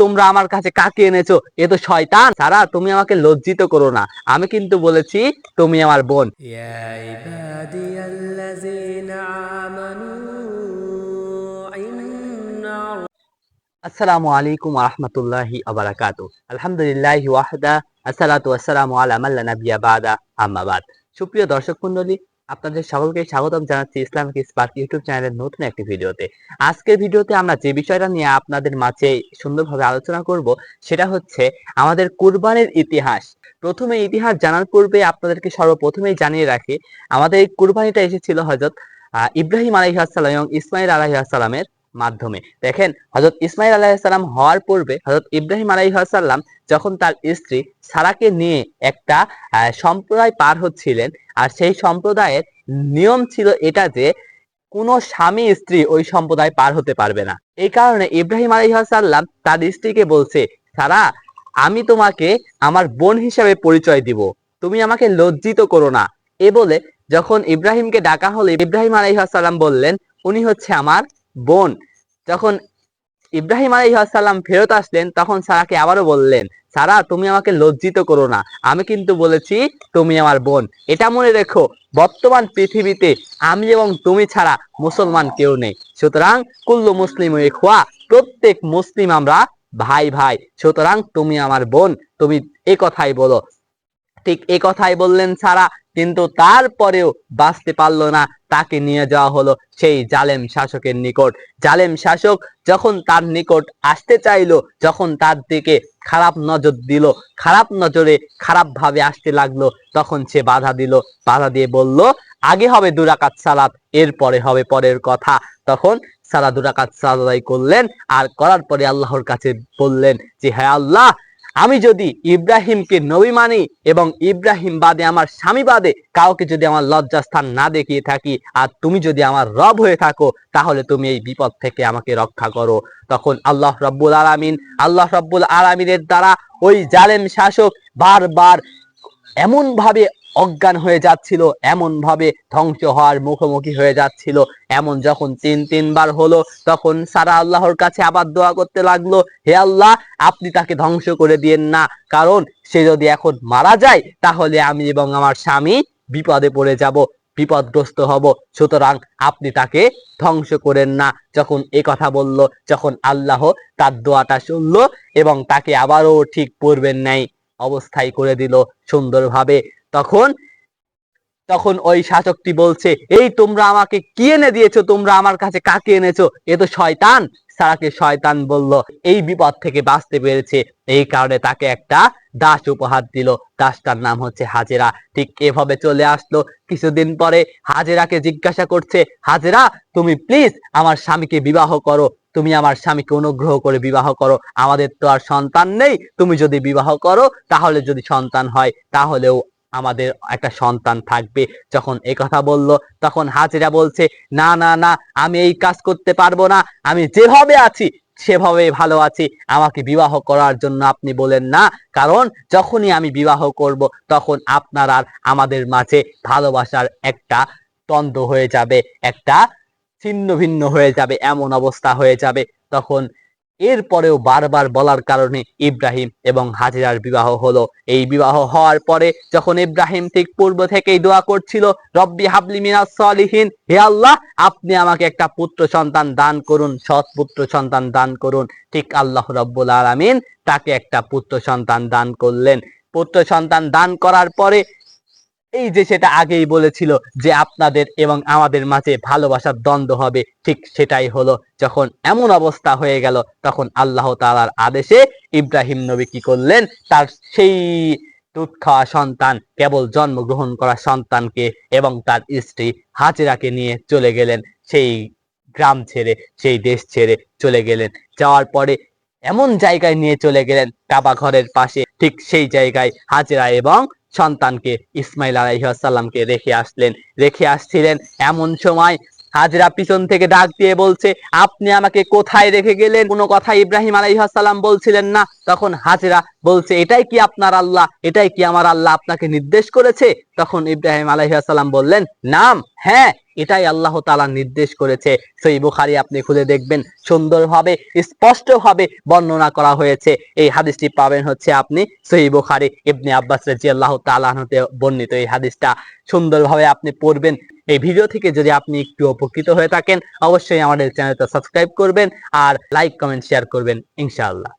তোমরা আমার কাছে কাকে এনেছো? এ তো শয়তান। সারা, তুমি আমাকে লজ্জিত করো না, আমি কিন্তু বলেছি তুমি আমার বোন। আসসালামু আলাইকুম ওয়া রাহমাতুল্লাহি ওয়া বারাকাতুহু। আলহামদুলিল্লাহি ওয়াহদা, আসসালাতু ওয়াসসালামু আলা মান লা নাবিয়্যা বা'দা, আম্মা বাদ। সুপ্রিয় দর্শক মণ্ডলী, আপনাদের সকলকে স্বাগতম জানাচ্ছি ইসলামিক স্পার্ক ইউটিউব চ্যানেলের নতুন একটি ভিডিওতে। আজকের ভিডিওতে আমরা যে বিষয়টা নিয়ে আপনাদের মাঝে সুন্দরভাবে আলোচনা করব সেটা হচ্ছে আমাদের কুরবানির ইতিহাস। প্রথমে ইতিহাস জানার পূর্বে আপনাদেরকে সর্বপ্রথমেই জানিয়ে রাখি, আমাদের এই কুরবানিটা এসেছিল হযরত ইব্রাহিম আলাইহিস সালাম এবং ইসমাঈল আলাইহিস সালামের মাধ্যমে। দেখেন, হযরত ইসমাঈল আলাইহিস সালাম হওয়ার পূর্বে হযরত ইব্রাহিম আলাইহিস সালাম যখন তার স্ত্রী সারাকে নিয়ে একটা সম্প্রদায় পার হচ্ছিলেন, আর সেই সম্প্রদায়ের নিয়ম ছিল এটা যে কোনো স্বামী স্ত্রী ওই সম্প্রদায় পার হতে পারবে না। এই কারণে ইব্রাহিম আলাইহিস সালাম তার স্ত্রীকে বলছে, সারা, আমি তোমাকে আমার বোন হিসেবে পরিচয় দিব, তুমি আমাকে লজ্জিত করো না। এ বলে যখন ইব্রাহিমকে ডাকা হলো, ইব্রাহিম আলাইহিস সালাম বললেন উনি হচ্ছে আমার বোন। যখন ইব্রাহিম আলাইহিস সালাম ফেরত আসলেন তখন সারাকে আবারও বললেন, সারা, তুমি আমাকে লজ্জিত করো না, আমি কিন্তু বলেছি তুমি আমার বোন। এটা মনে রেখো, বর্তমান পৃথিবীতে আমি এবং তুমি ছাড়া মুসলমান কেউ নেই। সুতরাং কুল্লু মুসলিম ইখওয়া, প্রত্যেক মুসলিম আমরা ভাই ভাই। সুতরাং তুমি আমার বোন, তুমি এই কথাই বলো। ঠিক এই কথাই বললেন সারা, কিন্তু তারপরেও বাঁচতে পারলো না, তাকে নিয়ে যাওয়া হলো সেই জালেম শাসকের নিকট। জালেম শাসক যখন তার নিকট আসতে চাইলো, যখন তার দিকে খারাপ নজর দিল, খারাপ নজরে খারাপ ভাবে আসতে লাগলো, তখন সে বাধা দিল। বাধা দিয়ে বলল, আগে হবে 2 রাকাত সালাত, এরপরে হবে পরের কথা। তখন সারা 2 রাকাত সালাত করলেন, আর করার পরে আল্লাহর কাছে বললেন যে, হ্যাঁ আল্লাহ, আমি যদি ইব্রাহিমকে নবী মানি এবং ইব্রাহিম বাদে আমার স্বামী বাদে কাউকে যদি আমার লজ্জাস্থান না দেখিয়ে থাকি, আর তুমি যদি আমার রব হয়ে থাকো, তাহলে তুমি এই বিপদ থেকে আমাকে রক্ষা করো। তখন আল্লাহ রাব্বুল আলামিনের দ্বারা ওই জালেম শাসক বারবার এমন ভাবে অজ্ঞান হয়ে যাচ্ছিল, এমন ভাবে ধ্বংস হওয়ার মুখোমুখি হয়ে যাচ্ছিল। এমন যখন 3বার হলো, তখন সারা আল্লাহর কাছে আবার দোয়া করতে লাগলো, হে আল্লাহ, আপনি তাকে ধ্বংস করে দিয়েন না, কারণ সে যদি এখন মারা যায় তাহলে আমি এবং আমার স্বামী বিপদে পড়ে যাব, বিপদগ্রস্ত হব। সুতরাং আপনি তাকে ধ্বংস করেন না। যখন এই কথা বলল, যখন আল্লাহ তার দোয়াটা শুনলো এবং তাকে আবারও ঠিক পূর্বের ন্যায় অবস্থায় করে দিল সুন্দরভাবে। তখন তখন ওই শাসকটি বলছে, এই তোমরা আমাকে কি এনে দিয়েছো? তোমরা আমার কাছে কাকে এনেছো? এ তো শয়তান। সারাকে শয়তান বলল। এই বিপদ থেকে বাঁচতে পেরেছে, এই কারণে তাকে একটা দাস উপহার দিল। দাসটার নাম হচ্ছে হাজেরা। ঠিক এভাবে চলে আসলো। কিছুদিন পরে হাজেরাকে জিজ্ঞাসা করছে, হাজেরা, তুমি প্লিজ আমার স্বামীকে বিবাহ করো, তুমি আমার স্বামীকে অনুগ্রহ করে বিবাহ করো, আমাদের তো আর সন্তান নেই, তুমি যদি বিবাহ করো তাহলে যদি সন্তান হয় তাহলেও আমাদের একটা সন্তান থাকবে। যখন এই কথা বলল, তখন হাজেরা বলছে, না না না, আমি এই কাজ করতে পারবো না, আমি যেভাবে আছি সেভাবে ভালো আছি, আমাকে বিবাহ করার জন্য আপনি বলেন না, কারণ যখনই আমি বিবাহ করব তখন আপনার আর আমাদের মাঝে ভালোবাসার একটা দ্বন্দ্ব হয়ে যাবে, একটা ছিন্ন ভিন্ন হয়ে যাবে, এমন অবস্থা হয়ে যাবে। তখন এরপরেও বারবার বলার কারণে ইব্রাহিম এবং হাজেরার বিবাহ হলো। এই বিবাহ হওয়ার পরে যখন ইব্রাহিম ঠিক পূর্ব থেকেই দোয়া করছিল, রব্বি হাবলি মিনাস সলিহিন, হে আল্লাহ, আপনি আমাকে একটা পুত্র সন্তান দান করুন, সৎ পুত্র সন্তান দান করুন। ঠিক আল্লাহ রাব্বুল আলামিন তাকে একটা পুত্র সন্তান দান করলেন। পুত্র সন্তান দান করার পরে এই যে সেটা আগেই বলেছিল যে আপনাদের এবং আমাদের মাঝে ভালোবাসার দ্বন্দ্ব হবে, ঠিক সেটাই হলো। যখন এমন অবস্থা হয়ে গেল, তখন আল্লাহ তাআলার আদেশে ইব্রাহিম নবী কি করলেন, তার সেই দুধ খাওয়া সন্তান, কেবল জন্মগ্রহণ করা সন্তানকে এবং তার স্ত্রী হাজেরাকে নিয়ে চলে গেলেন সেই গ্রাম ছেড়ে, সেই দেশ ছেড়ে চলে গেলেন। যাওয়ার পরে এমন জায়গায় নিয়ে চলে গেলেন কাবা ঘরের পাশে, ঠিক সেই জায়গায় হাজেরা এবং সন্তানকে ইসমাইল আলাইহিস সালামকে রেখে আসছিলেন। এমন সময় হাজেরা পিছন থেকে ডাক দিয়ে বলছে, আপনি আমাকে কোথায় রেখে গেলেন? কোনো কথা ইব্রাহিম আলাইহিস সালাম বলছিলেন না। তখন হাজেরা বলছে, এটাই কি আপনার আল্লাহ? এটাই কি আমার আল্লাহ আপনাকে নির্দেশ করেছে? তখন ইব্রাহিম আলাইহিস সালাম বললেন, নাম, হ্যাঁ, এটাই আল্লাহ তাআলা নির্দেশ করেছে। সহিহ বুখারী আপনি খুলে দেখবেন, সুন্দরভাবে স্পষ্টভাবে বর্ণনা করা হয়েছে। এই হাদিসটি পাবেন হচ্ছে আপনি সহিহ বুখারী, ইবনে আব্বাস রাদিয়াল্লাহু তাআলা আনহু তে বর্ণিত এই হাদিসটা সুন্দরভাবে আপনি পড়বেন। এই ভিডিও থেকে যদি আপনি একটু উপকৃত হয়ে থাকেন, অবশ্যই আমাদের চ্যানেলটা সাবস্ক্রাইব করবেন আর লাইক কমেন্ট শেয়ার করবেন ইনশাআল্লাহ।